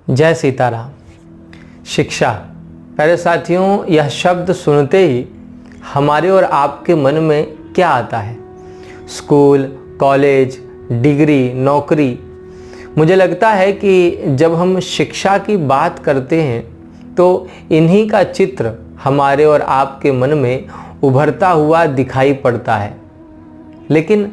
जय सीताराम। शिक्षा, प्यारे साथियों, यह शब्द सुनते ही हमारे और आपके मन में क्या आता है? स्कूल, कॉलेज, डिग्री, नौकरी। मुझे लगता है कि जब हम शिक्षा की बात करते हैं तो इन्हीं का चित्र हमारे और आपके मन में उभरता हुआ दिखाई पड़ता है। लेकिन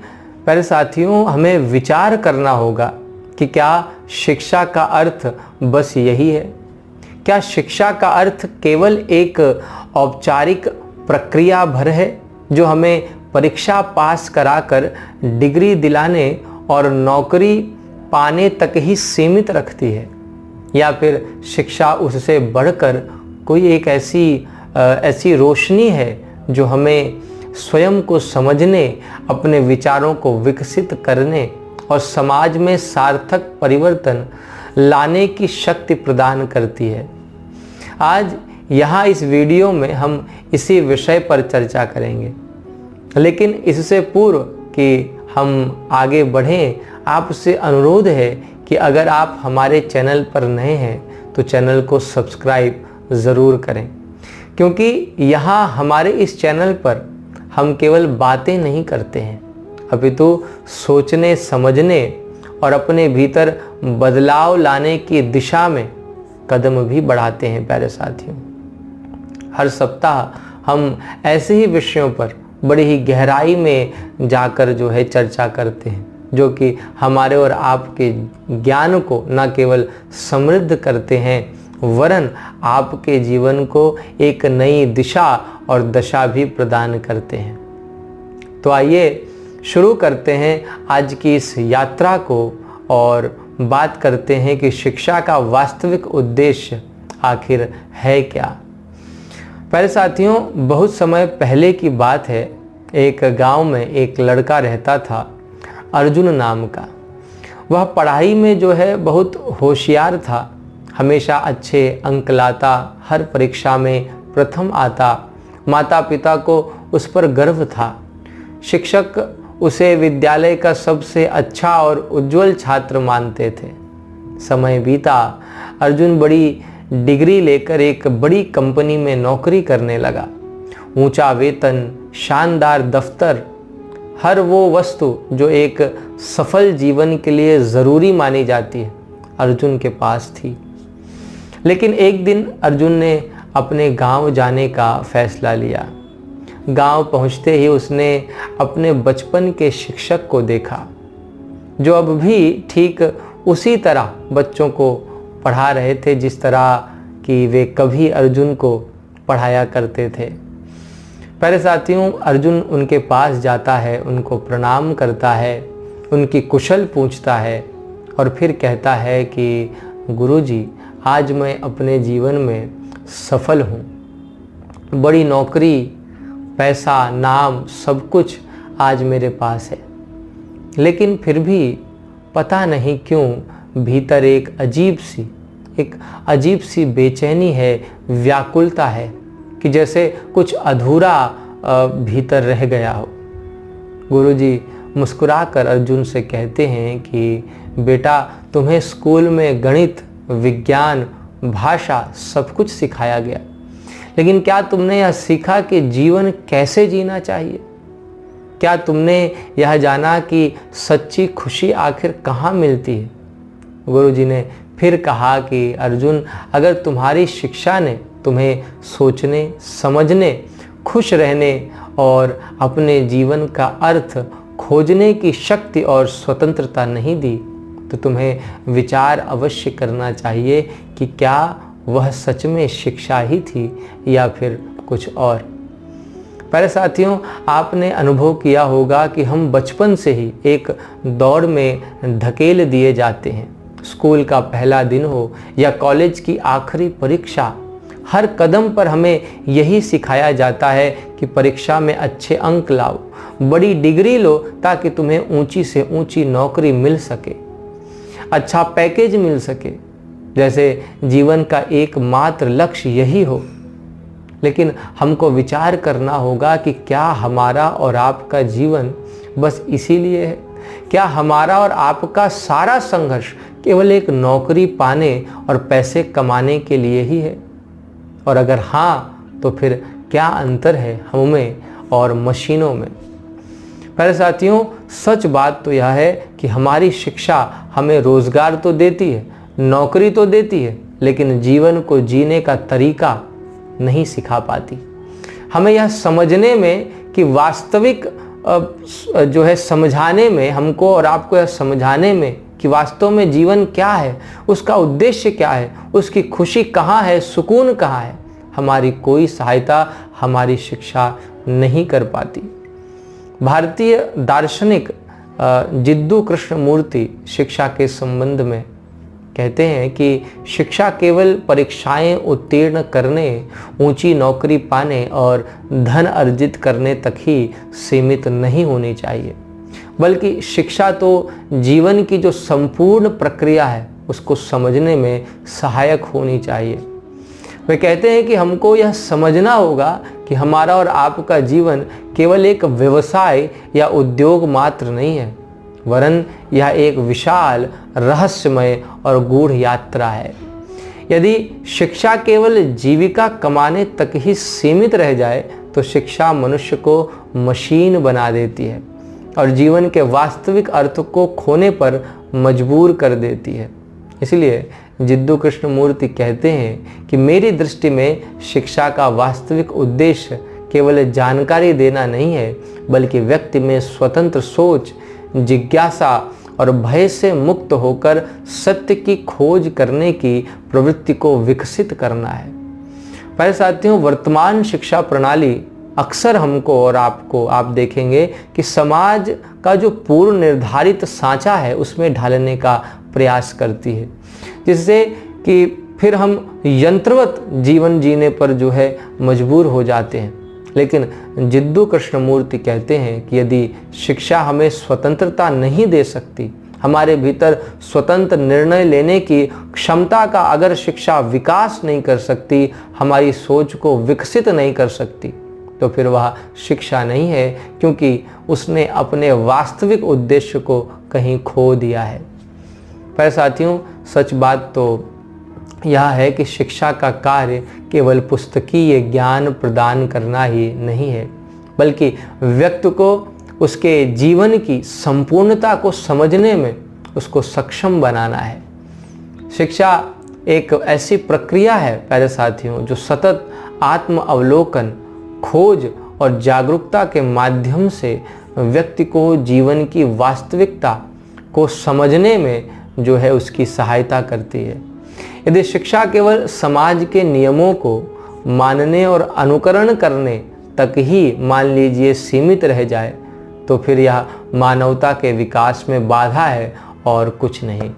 प्यारे साथियों, हमें विचार करना होगा कि क्या शिक्षा का अर्थ बस यही है? क्या शिक्षा का अर्थ केवल एक औपचारिक प्रक्रिया भर है जो हमें परीक्षा पास कराकर डिग्री दिलाने और नौकरी पाने तक ही सीमित रखती है? या फिर शिक्षा उससे बढ़कर कोई एक ऐसी रोशनी है जो हमें स्वयं को समझने, अपने विचारों को विकसित करने और समाज में सार्थक परिवर्तन लाने की शक्ति प्रदान करती है? आज यहाँ इस वीडियो में हम इसी विषय पर चर्चा करेंगे। लेकिन इससे पूर्व कि हम आगे बढ़ें, आपसे अनुरोध है कि अगर आप हमारे चैनल पर नए हैं तो चैनल को सब्सक्राइब ज़रूर करें, क्योंकि यहाँ हमारे इस चैनल पर हम केवल बातें नहीं करते हैं, अपितु सोचने, समझने और अपने भीतर बदलाव लाने की दिशा में कदम भी बढ़ाते हैं। प्यारे साथियों, हर सप्ताह हम ऐसे ही विषयों पर बड़ी ही गहराई में जाकर चर्चा करते हैं, जो कि हमारे और आपके ज्ञान को न केवल समृद्ध करते हैं वरन आपके जीवन को एक नई दिशा और दशा भी प्रदान करते हैं। तो आइए शुरू करते हैं आज की इस यात्रा को और बात करते हैं कि शिक्षा का वास्तविक उद्देश्य आखिर है क्या। प्यारे साथियों, बहुत समय पहले की बात है। एक गांव में एक लड़का रहता था, अर्जुन नाम का। वह पढ़ाई में बहुत होशियार था, हमेशा अच्छे अंक लाता, हर परीक्षा में प्रथम आता। माता पिता को उस पर गर्व था। शिक्षक उसे विद्यालय का सबसे अच्छा और उज्जवल छात्र मानते थे। समय बीता, अर्जुन बड़ी डिग्री लेकर एक बड़ी कंपनी में नौकरी करने लगा। ऊंचा वेतन, शानदार दफ्तर, हर वो वस्तु जो एक सफल जीवन के लिए ज़रूरी मानी जाती है, अर्जुन के पास थी। लेकिन एक दिन अर्जुन ने अपने गांव जाने का फैसला लिया। गांव पहुंचते ही उसने अपने बचपन के शिक्षक को देखा, जो अब भी ठीक उसी तरह बच्चों को पढ़ा रहे थे जिस तरह कि वे कभी अर्जुन को पढ़ाया करते थे। प्यारे साथियों, अर्जुन उनके पास जाता है, उनको प्रणाम करता है, उनकी कुशल पूछता है और फिर कहता है कि गुरुजी, आज मैं अपने जीवन में सफल हूँ। बड़ी नौकरी, पैसा, नाम, सब कुछ आज मेरे पास है। लेकिन फिर भी पता नहीं क्यों भीतर एक अजीब सी बेचैनी है, व्याकुलता है कि जैसे कुछ अधूरा भीतर रह गया हो। गुरुजी मुस्कुराकर अर्जुन से कहते हैं कि बेटा, तुम्हें स्कूल में गणित, विज्ञान, भाषा सब कुछ सिखाया गया, लेकिन क्या तुमने यह सीखा कि जीवन कैसे जीना चाहिए? क्या तुमने यह जाना कि सच्ची खुशी आखिर कहाँ मिलती है? गुरुजी ने फिर कहा कि अर्जुन, अगर तुम्हारी शिक्षा ने तुम्हें सोचने, समझने, खुश रहने और अपने जीवन का अर्थ खोजने की शक्ति और स्वतंत्रता नहीं दी, तो तुम्हें विचार अवश्य करना चाहिए कि क्या वह सच में शिक्षा ही थी या फिर कुछ और। प्यारे साथियों, आपने अनुभव किया होगा कि हम बचपन से ही एक दौड़ में धकेल दिए जाते हैं। स्कूल का पहला दिन हो या कॉलेज की आखिरी परीक्षा, हर कदम पर हमें यही सिखाया जाता है कि परीक्षा में अच्छे अंक लाओ, बड़ी डिग्री लो ताकि तुम्हें ऊंची से ऊंची नौकरी मिल सके, अच्छा पैकेज मिल सके, जैसे जीवन का एकमात्र लक्ष्य यही हो। लेकिन हमको विचार करना होगा कि क्या हमारा और आपका जीवन बस इसीलिए है? क्या हमारा और आपका सारा संघर्ष केवल एक नौकरी पाने और पैसे कमाने के लिए ही है? और अगर हाँ, तो फिर क्या अंतर है हम में और मशीनों में? प्यारे साथियों, सच बात तो यह है कि हमारी शिक्षा हमें रोजगार तो देती है, नौकरी तो देती है, लेकिन जीवन को जीने का तरीका नहीं सिखा पाती। हमें यह समझने में कि वास्तविक जो है समझाने में, हमको और आपको यह समझाने में कि वास्तव में जीवन क्या है, उसका उद्देश्य क्या है, उसकी खुशी कहाँ है, सुकून कहाँ है, हमारी कोई सहायता हमारी शिक्षा नहीं कर पाती। भारतीय दार्शनिक जिद्दू कृष्णमूर्ति शिक्षा के संबंध में कहते हैं कि शिक्षा केवल परीक्षाएं उत्तीर्ण करने, ऊंची नौकरी पाने और धन अर्जित करने तक ही सीमित नहीं होनी चाहिए, बल्कि शिक्षा तो जीवन की जो संपूर्ण प्रक्रिया है उसको समझने में सहायक होनी चाहिए। वे कहते हैं कि हमको यह समझना होगा कि हमारा और आपका जीवन केवल एक व्यवसाय या उद्योग मात्र नहीं है, वरन यह एक विशाल, रहस्यमय और गूढ़ यात्रा है। यदि शिक्षा केवल जीविका कमाने तक ही सीमित रह जाए तो शिक्षा मनुष्य को मशीन बना देती है और जीवन के वास्तविक अर्थ को खोने पर मजबूर कर देती है। इसलिए जिद्दू कृष्णमूर्ति कहते हैं कि मेरी दृष्टि में शिक्षा का वास्तविक उद्देश्य केवल जानकारी देना नहीं है, बल्कि व्यक्ति में स्वतंत्र सोच, जिज्ञासा और भय से मुक्त होकर सत्य की खोज करने की प्रवृत्ति को विकसित करना है। प्यारे साथियों, वर्तमान शिक्षा प्रणाली अक्सर हमको और आपको, आप देखेंगे कि समाज का जो पूर्व निर्धारित सांचा है उसमें ढालने का प्रयास करती है, जिससे कि फिर हम यंत्रवत जीवन जीने पर जो है मजबूर हो जाते हैं। लेकिन जिद्दू कृष्णमूर्ति कहते हैं कि यदि शिक्षा हमें स्वतंत्रता नहीं दे सकती, हमारे भीतर स्वतंत्र निर्णय लेने की क्षमता का अगर शिक्षा विकास नहीं कर सकती, हमारी सोच को विकसित नहीं कर सकती, तो फिर वह शिक्षा नहीं है, क्योंकि उसने अपने वास्तविक उद्देश्य को कहीं खो दिया है। पर साथियों, सच बात तो यह है कि शिक्षा का कार्य केवल पुस्तकीय ज्ञान प्रदान करना ही नहीं है, बल्कि व्यक्ति को उसके जीवन की संपूर्णता को समझने में उसको सक्षम बनाना है। शिक्षा एक ऐसी प्रक्रिया है प्यारे साथियों, जो सतत आत्म अवलोकन, खोज और जागरूकता के माध्यम से व्यक्ति को जीवन की वास्तविकता को समझने में जो है उसकी सहायता करती है। यदि शिक्षा केवल समाज के नियमों को मानने और अनुकरण करने तक ही, मान लीजिए, सीमित रह जाए, तो फिर यह मानवता के विकास में बाधा है और कुछ नहीं।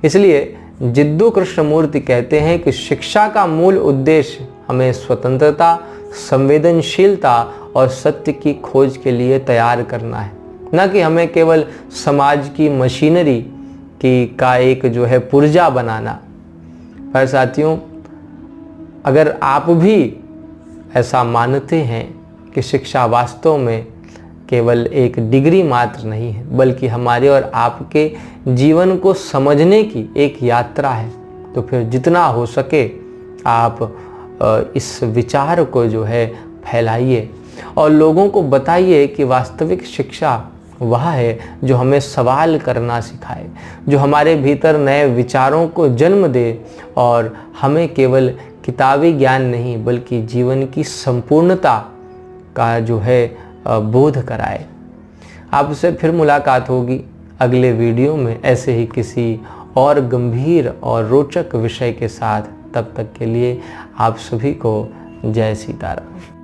इसलिए जिद्दू कृष्णमूर्ति कहते हैं कि शिक्षा का मूल उद्देश्य हमें स्वतंत्रता, संवेदनशीलता और सत्य की खोज के लिए तैयार करना है, न कि हमें केवल समाज की मशीनरी का एक जो है पुर्जा बनाना। पर साथियों, अगर आप भी ऐसा मानते हैं कि शिक्षा वास्तव में केवल एक डिग्री मात्र नहीं है, बल्कि हमारे और आपके जीवन को समझने की एक यात्रा है, तो फिर जितना हो सके आप इस विचार को जो है फैलाइए और लोगों को बताइए कि वास्तविक शिक्षा वह है जो हमें सवाल करना सिखाए, जो हमारे भीतर नए विचारों को जन्म दे और हमें केवल किताबी ज्ञान नहीं बल्कि जीवन की संपूर्णता का जो है बोध कराए। आपसे फिर मुलाकात होगी अगले वीडियो में ऐसे ही किसी और गंभीर और रोचक विषय के साथ। तब तक के लिए आप सभी को जय सीताराम।